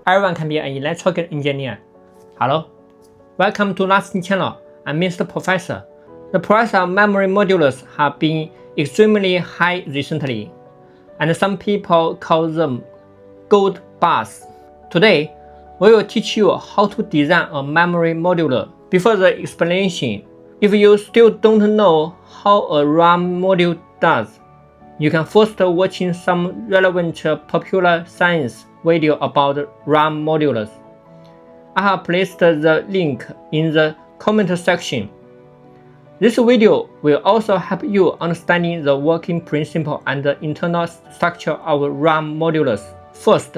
everyone can be an electrical engineer. Hello, welcome to Lasting Channel. I'm Mr. Professor. The price of memory modules have been extremely high recently, and some people call them gold bars. Today, we will teach you how to design a memory module. Before the explanation, if you still don't know how a RAM module does, you can first watching some relevant popular science video about RAM modules. I have placed the link in the comment section. This video will also help you understanding the working principle and the internal structure of RAM modules. First,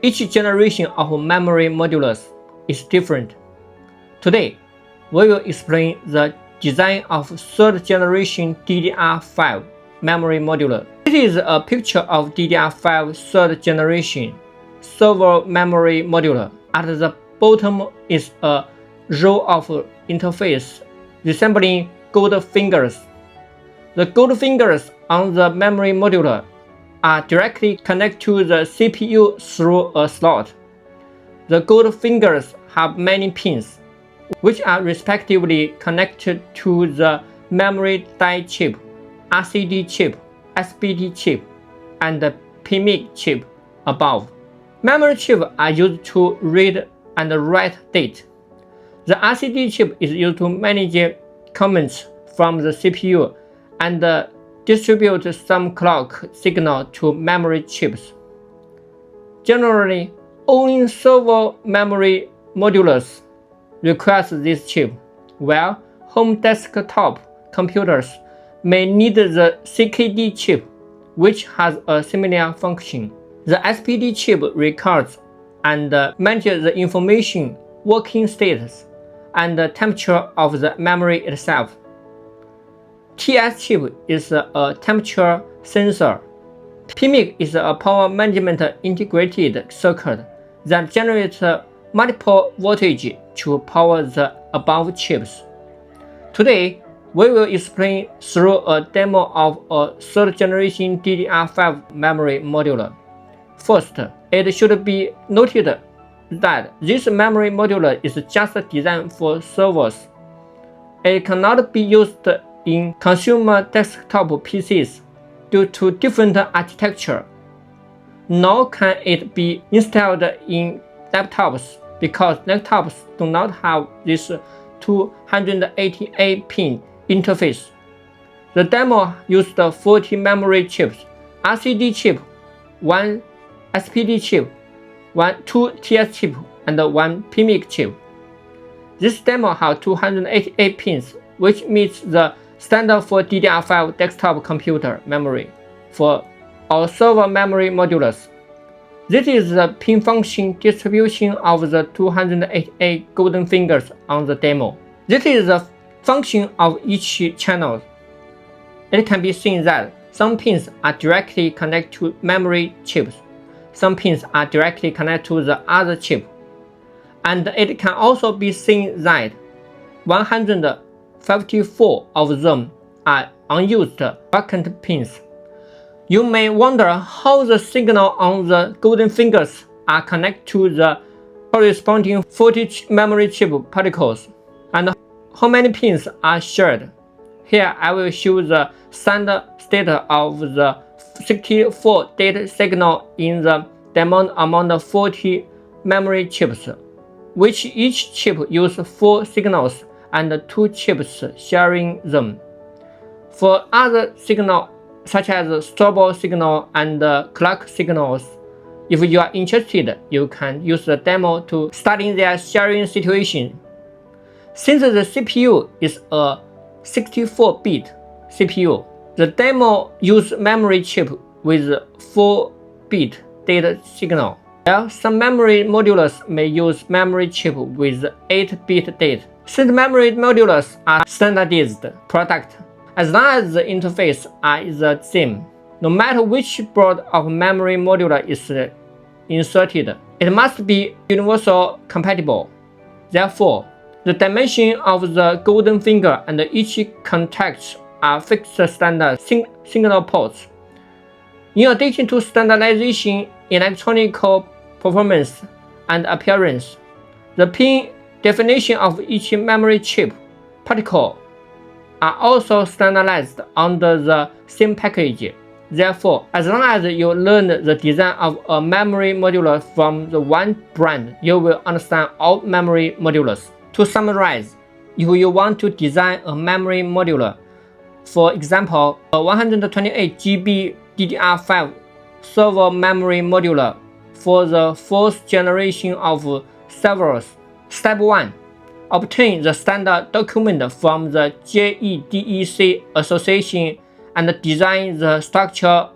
each generation of memory modules is different. Today, we will explain the design of third generation DDR5 memory module. This is a picture of DDR5 third generation server memory module. At the bottom is a row of interface resembling gold fingers. The gold fingers on the memory module are directly connected to the CPU through a slot. The gold fingers have many pins, which are respectively connected to the memory die chip, RCD chip, SPD chip, and the PMIC chip above. Memory chips are used to read and write data. The RCD chip is used to manage comments from the CPU and distribute some clock signal to memory chips. Generally, only server memory modules requires this chip, while home desktop computers may need the CKD chip, which has a similar function. The SPD chip records and manages the information, working status, and the temperature of the memory itself. TS chip is a temperature sensor. PMIC is a power management integrated circuit that generates multiple voltage to power the above chips. Today, we will explain through a demo of a third generation DDR5 memory module. First, it should be noted that this memory module is just designed for servers. It cannot be used in consumer desktop PCs due to different architecture. Nor can it be installed in laptops because laptops do not have this 288-pin interface. The demo used 40 memory chips, RCD chip, 1 SPD chip, 2 TS chip, and 1 PMIC chip. This demo has 288 pins, which meets the standard for DDR5 desktop computer memory for our server memory modules. This is the pin function distribution of the 288 golden fingers on the demo. This is the function of each channel. It can be seen that some pins are directly connected to memory chips. Some pins are directly connected to the other chip. And it can also be seen that 154 of them are unused vacant pins. You may wonder how the signal on the golden fingers are connected to the corresponding 40 memory chip particles and how many pins are shared. Here I will show the standard state of the 64 data signal in the demo among the 40 memory chips, which each chip uses 4 signals and 2 chips sharing them. For other signals such as stop signal and clock signals, if you are interested, you can use the demo to study their sharing situation. Since the CPU is a 64-bit CPU, the demo uses memory chip with 4-bit data signal, while some memory modules may use memory chip with 8-bit data. Since memory modules are standardized product, as long as the interface are the same, no matter which board of memory module is inserted, it must be universal compatible. Therefore, the dimension of the golden finger and each contact are fixed standard signal ports. In addition to standardization, electronic performance and appearance. The pin definition of each memory chip particle are also standardized under the same package. Therefore, as long as you learn the design of a memory module from the one brand, you will understand all memory modules. To summarize, if you want to design a memory module, for example, a 128 GB DDR5 server memory module for the fourth generation of servers. Step 1. Obtain the standard document from the JEDEC Association and design the structure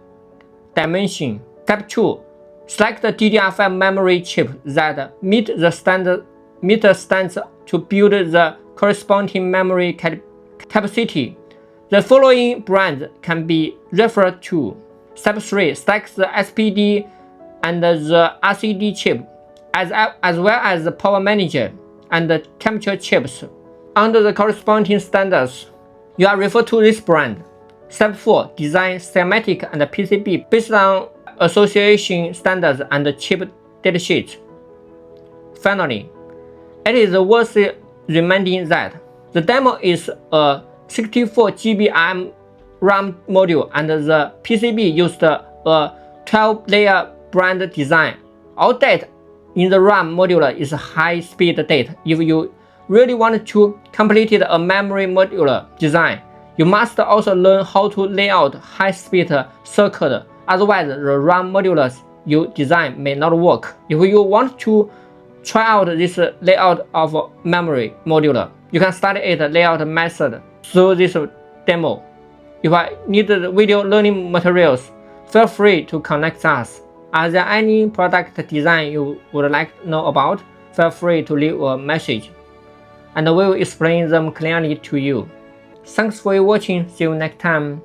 dimension. Step 2. Select the DDR5 memory chip that meet the standards to build the corresponding memory capacity. The following brands can be referred to. Step 3. Select the SPD and the RCD chip, as well as the power manager and the temperature chips. Under the corresponding standards, you are referred to this brand. Step 4. Design schematic and PCB based on association standards and chip datasheet. Finally, it is worth reminding that the demo is a 64 GB RAM module and the PCB used a 12-layer brand design. All data in the RAM module is high-speed data. If you really want to complete a memory module design, you must also learn how to lay out high-speed circuit. Otherwise, the RAM modules you design may not work. If you want to try out this layout of memory module, you can study its layout method through this demo. If I need video learning materials, feel free to contact us. Are there any product design you would like to know about? Feel free to leave a message, and we will explain them clearly to you. Thanks for watching. See you next time.